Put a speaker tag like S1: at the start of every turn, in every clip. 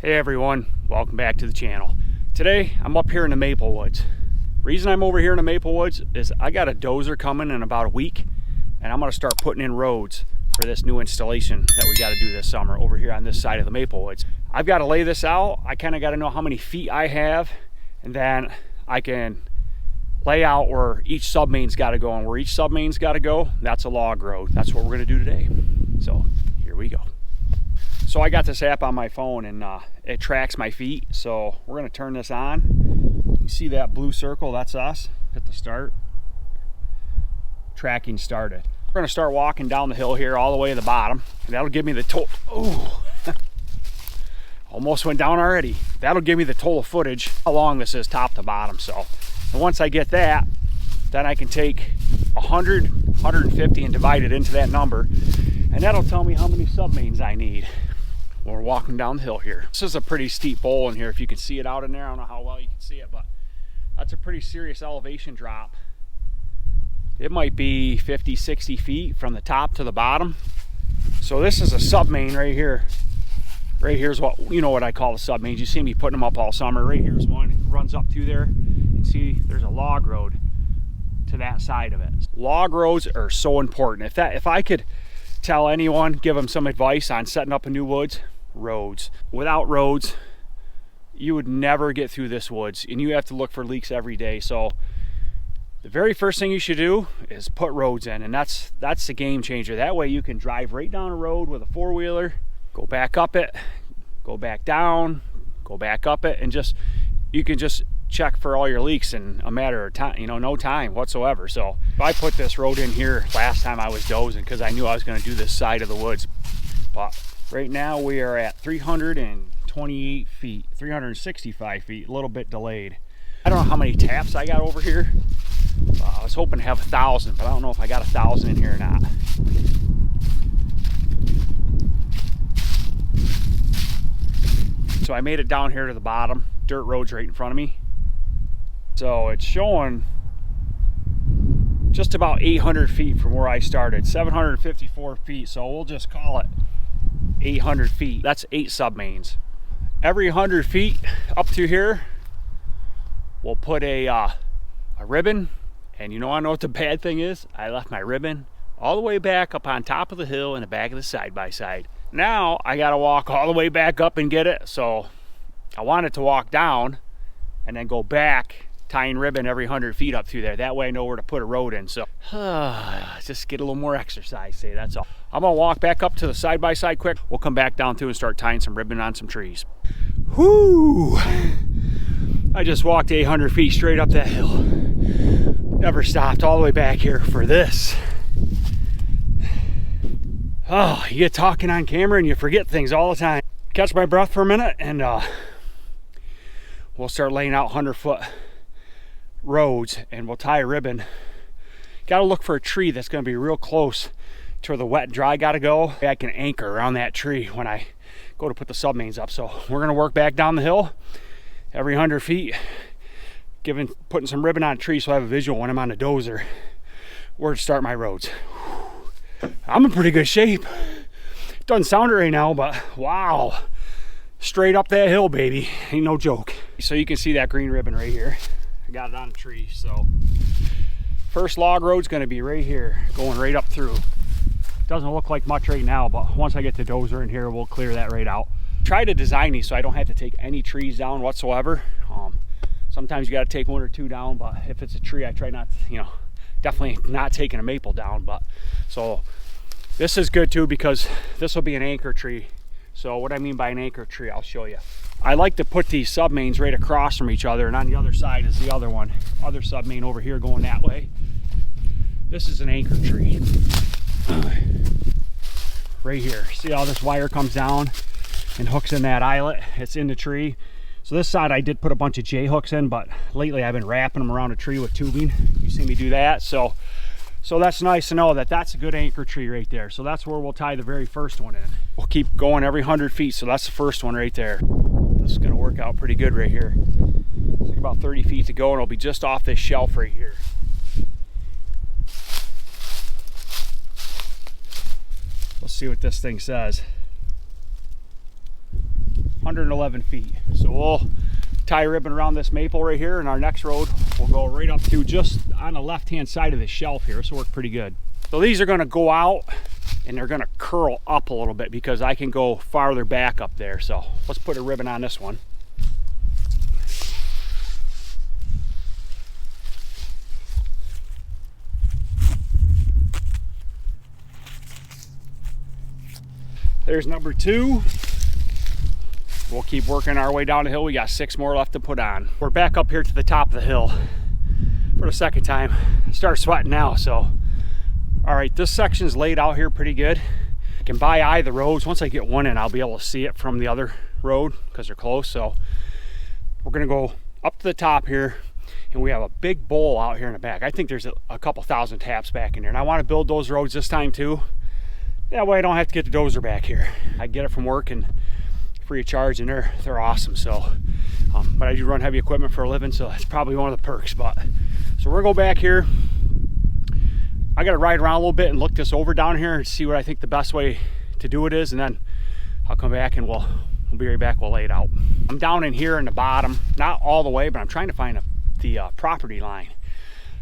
S1: Hey everyone, welcome back to the channel. Today I'm up here in the maple woods. Reason I'm over here in the maple woods is I got a dozer coming in about a week, and I'm going to start putting in roads for this new installation that we got to do this summer over here on this side of the maple woods. I've got to lay this out. I kind of got to know how many feet I have, and then I can lay out where each submain's got to go, and where each submain's got to go, that's a log road. That's what we're going to do today. So here we go. So I got this app on my phone, and it tracks my feet. So we're going to turn this on. You see that blue circle? That's us. Hit the start. Tracking started. We're going to start walking down the hill here all the way to the bottom, and that'll give me the total. Oh, almost went down already. That'll give me the total footage, how long this is top to bottom. So and once I get that, then I can take 100, 150 and divide it into that number, and that'll tell me how many submains I need. We're walking down the hill here. This is a pretty steep bowl in here, if you can see it out in there. I don't know how well you can see it, but that's a pretty serious elevation drop. It might be 50, 60 feet from the top to the bottom. So this is a submain right here. Right here's what, you know what I call the submains. You see me putting them up all summer. Right here's one, it runs up through there. And see, there's a log road to that side of it. Log roads are so important. If I could tell anyone, give them some advice on setting up a new woods, roads. Without roads, you would never get through this woods, and you have to look for leaks every day. So the very first thing you should do is put roads in, and that's the game changer. That way you can drive right down a road with a four-wheeler, go back up it, go back down, go back up it, and you can just check for all your leaks in a matter of time, no time whatsoever. So I put this road in here last time I was dozing because I knew I was going to do this side of the woods. But right now we are at 328 feet, 365 feet, a little bit delayed. I don't know how many taps I got over here. I was hoping to have 1,000, but I don't know if I got 1,000 in here or not. So I made it down here to the bottom. Dirt road's right in front of me. So it's showing just about 800 feet from where I started, 754 feet. So we'll just call it 800 feet. That's 8 submains. Every 100 feet up to here, we'll put a ribbon. And I know what the bad thing is. I left my ribbon all the way back up on top of the hill in the back of the side-by-side. Now I got to walk all the way back up and get it. So I wanted to walk down and then go back, tying ribbon every 100 feet up through there. That way I know where to put a road in. So just get a little more exercise, say, that's all. I'm gonna walk back up to the side-by-side quick. We'll come back down through and start tying some ribbon on some trees. Whoo! I just walked 800 feet straight up that hill. Never stopped all the way back here for this. Oh, you get talking on camera and you forget things all the time. Catch my breath for a minute, and we'll start laying out 100-foot roads, and we'll tie a ribbon. Got to look for a tree that's going to be real close to where the wet and dry got to go. I can anchor around that tree when I go to put the submains up. So we're going to work back down the hill every 100 feet, putting some ribbon on a tree so I have a visual when I'm on the dozer where to start my roads. I'm in pretty good shape. Doesn't sound it right now, but wow, straight up that hill, baby, ain't no joke. So you can see that green ribbon right here. I got it on a tree. So first log road's going to be right here, going right up through. Doesn't look like much right now, but once I get the dozer in here, we'll clear that right out. Try to design these so I don't have to take any trees down whatsoever. Sometimes you got to take 1 or 2 down, but if it's a tree, I try not to, definitely not taking a maple down. But so this is good too, because this will be an anchor tree. So what I mean by an anchor tree, I'll show you. I like to put these submains right across from each other, and on the other side is the other submain over here going that way. This is an anchor tree. Right here. See how this wire comes down and hooks in that eyelet? It's in the tree. So this side I did put a bunch of J hooks in, but lately I've been wrapping them around a tree with tubing. You see me do that. So that's nice to know that that's a good anchor tree right there. So that's where we'll tie the very first one in. We'll keep going every 100 feet. So that's the first one right there. This is going to work out pretty good right here. It's like about 30 feet to go, and it'll be just off this shelf right here. Let's see what this thing says. 111 feet. So we'll tie a ribbon around this maple right here, and our next road will go right up to just on the left-hand side of the shelf here. This will work pretty good. So these are gonna go out and they're gonna curl up a little bit because I can go farther back up there. So let's put a ribbon on this one. There's number 2. We'll keep working our way down the hill. We got 6 more left to put on. We're back up here to the top of the hill for the second time. I start sweating now, so. All right, this section's laid out here pretty good. I can by eye the roads. Once I get one in, I'll be able to see it from the other road because they're close. So we're gonna go up to the top here, and we have a big bowl out here in the back. I think there's a couple thousand taps back in there, and I wanna build those roads this time too. That way I don't have to get the dozer back here. I get it from work and free of charge, and they're awesome. So, but I do run heavy equipment for a living, so that's probably one of the perks. But so we're gonna go back here. I gotta ride around a little bit and look this over down here and see what I think the best way to do it is, and then I'll come back and we'll be right back. We'll lay it out. I'm down in here in the bottom, not all the way, but I'm trying to find the property line.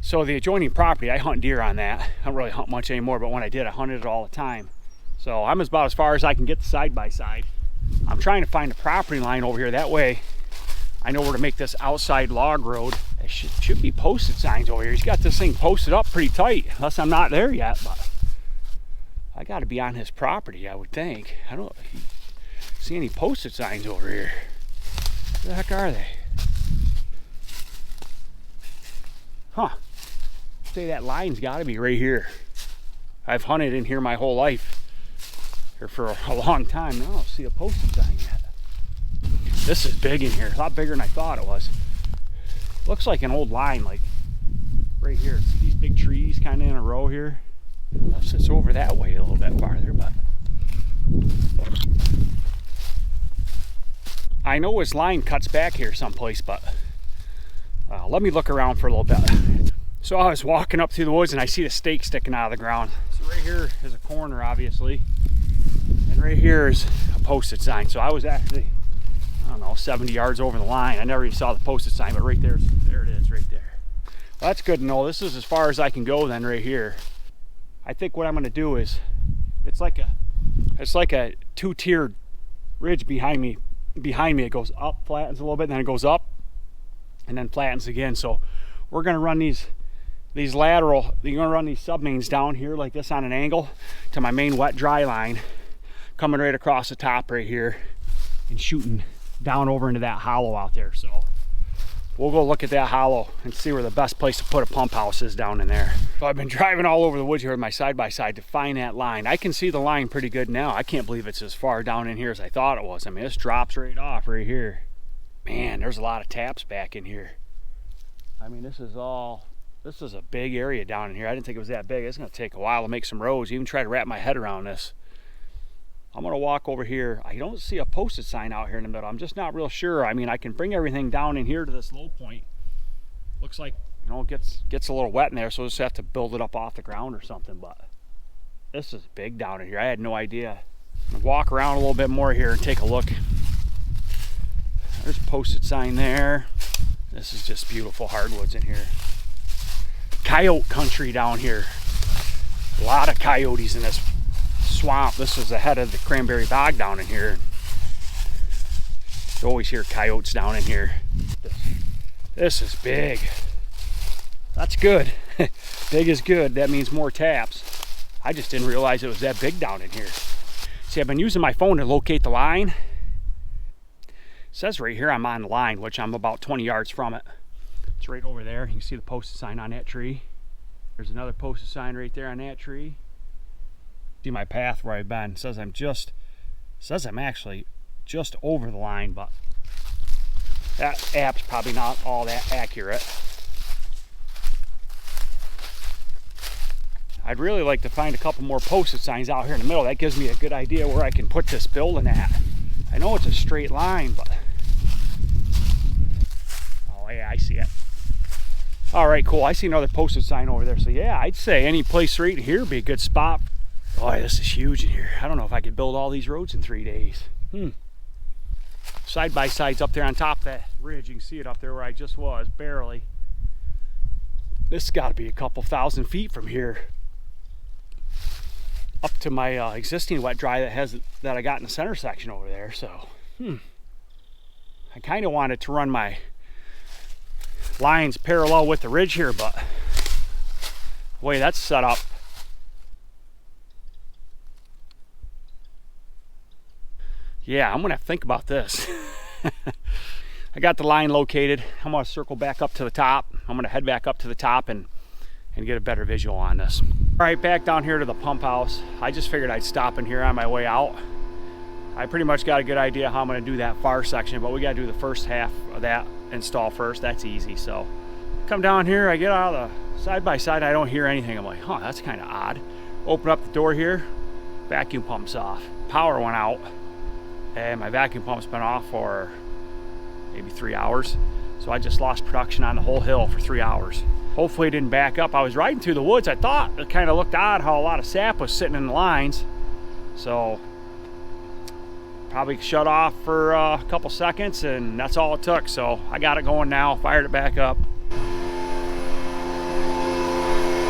S1: So the adjoining property, I hunt deer on that. I don't really hunt much anymore, but when I did, I hunted it all the time. So I'm about as far as I can get the side by side. I'm trying to find the property line over here. That way I know where to make this outside log road. There should be posted signs over here. He's got this thing posted up pretty tight, unless I'm not there yet, but I got to be on his property, I would think. I don't see any posted signs over here. Where the heck are they? Huh. Say that line's got to be right here. I've hunted in here my whole life. Here for a long time. I don't see a posted sign yet. This is big in here. A lot bigger than I thought it was. Looks like an old line, like right here. It's these big trees kind of in a row here. Unless it's over that way a little bit farther, but I know his line cuts back here someplace, but let me look around for a little bit. So I was walking up through the woods and I see the stake sticking out of the ground. So right here is a corner, obviously. And right here is a posted sign. So I was actually, I don't know, 70 yards over the line. I never even saw the posted sign, but right there it is, right there. Well, that's good to know. This is as far as I can go then right here. I think what I'm gonna do is, it's like a 2-tiered ridge behind me. It goes up, flattens a little bit, and then it goes up, and then flattens again. So we're gonna run these lateral, you're gonna run these submains down here like this on an angle to my main wet dry line, coming right across the top right here and shooting down over into that hollow out there. So we'll go look at that hollow and see where the best place to put a pump house is down in there. So I've been driving all over the woods here with my side-by-side to find that line. I can see the line pretty good now. I can't believe it's as far down in here as I thought it was. I mean, this drops right off right here. Man, there's a lot of taps back in here. I mean, this is a big area down in here. I didn't think it was that big. It's gonna take a while to make some roads, even try to wrap my head around this. I'm gonna walk over here. I don't see a posted sign out here in the middle. I'm just not real sure. I mean, I can bring everything down in here to this low point. Looks like, you know, it gets a little wet in there, so I just have to build it up off the ground or something, but this is big down in here. I had no idea. I'm gonna walk around a little bit more here and take a look. There's a posted sign there. This is just beautiful hardwoods in here. Coyote country down here. A lot of coyotes in this swamp. This is the head of the cranberry bog down in here. You always hear coyotes down in here. This is big. That's good. Big is good. That means more taps. I just didn't realize it was that big down in here. See, I've been using my phone to locate the line. It says right here I'm on the line, which I'm about 20 yards from it. It's right over there. You can see the posted sign on that tree. There's another posted sign right there on that tree. See my path where I've been. It says I'm actually just over the line, but that app's probably not all that accurate. I'd really like to find a couple more posted signs out here in the middle. That gives me a good idea where I can put this building at. I know it's a straight line, but oh yeah, I see it. All right, cool. I see another posted sign over there. So yeah, I'd say any place right here would be a good spot. Boy, this is huge in here. I don't know if I could build all these roads in 3 days. side-by-sides up there on top of that ridge. You can see it up there where I just was, barely. This has got to be a couple thousand feet from here up to my existing wet dry that I got in the center section over there. So I kind of wanted to run my lines parallel with the ridge here, but the way that's set up, yeah, I'm gonna have to think about this. I got the line located. I'm gonna circle back up to the top. I'm gonna head back up to the top and get a better visual on this. All right, back down here to the pump house. I just figured I'd stop in here on my way out. I pretty much got a good idea how I'm gonna do that far section, but we gotta do the first half of that install first. That's easy. So come down here, I get out of the side by side, I don't hear anything. I'm like, huh, that's kind of odd. Open up the door here, vacuum pump's off. Power went out, and my vacuum pump's been off for maybe 3 hours. So I just lost production on the whole hill for 3 hours. Hopefully it didn't back up. I was riding through the woods. I thought it kind of looked odd how a lot of sap was sitting in the lines. So probably shut off for a couple seconds, and that's all it took. So I got it going now, fired it back up.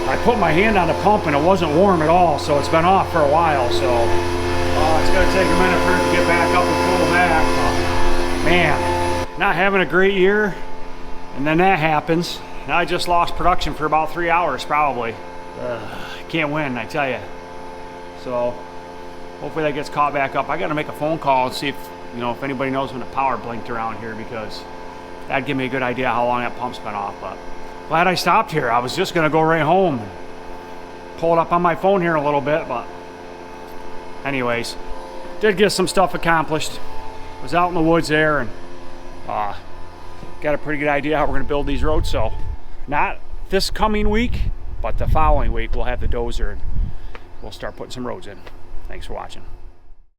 S1: I put my hand on the pump and it wasn't warm at all, so it's been off for a while. So it's gonna take a minute for it to get back up and pull back. Man, not having a great year, and then that happens. Now I just lost production for about 3 hours probably. Can't win, I tell you. So hopefully that gets caught back up. I got to make a phone call and see if anybody knows when the power blinked around here, because that'd give me a good idea how long that pump's been off. But glad I stopped here. I was just gonna go right home and pull it up on my phone here in a little bit, but anyways, did get some stuff accomplished. Was out in the woods there and got a pretty good idea how we're gonna build these roads. So not this coming week, but the following week we'll have the dozer and we'll start putting some roads in. Thanks for watching.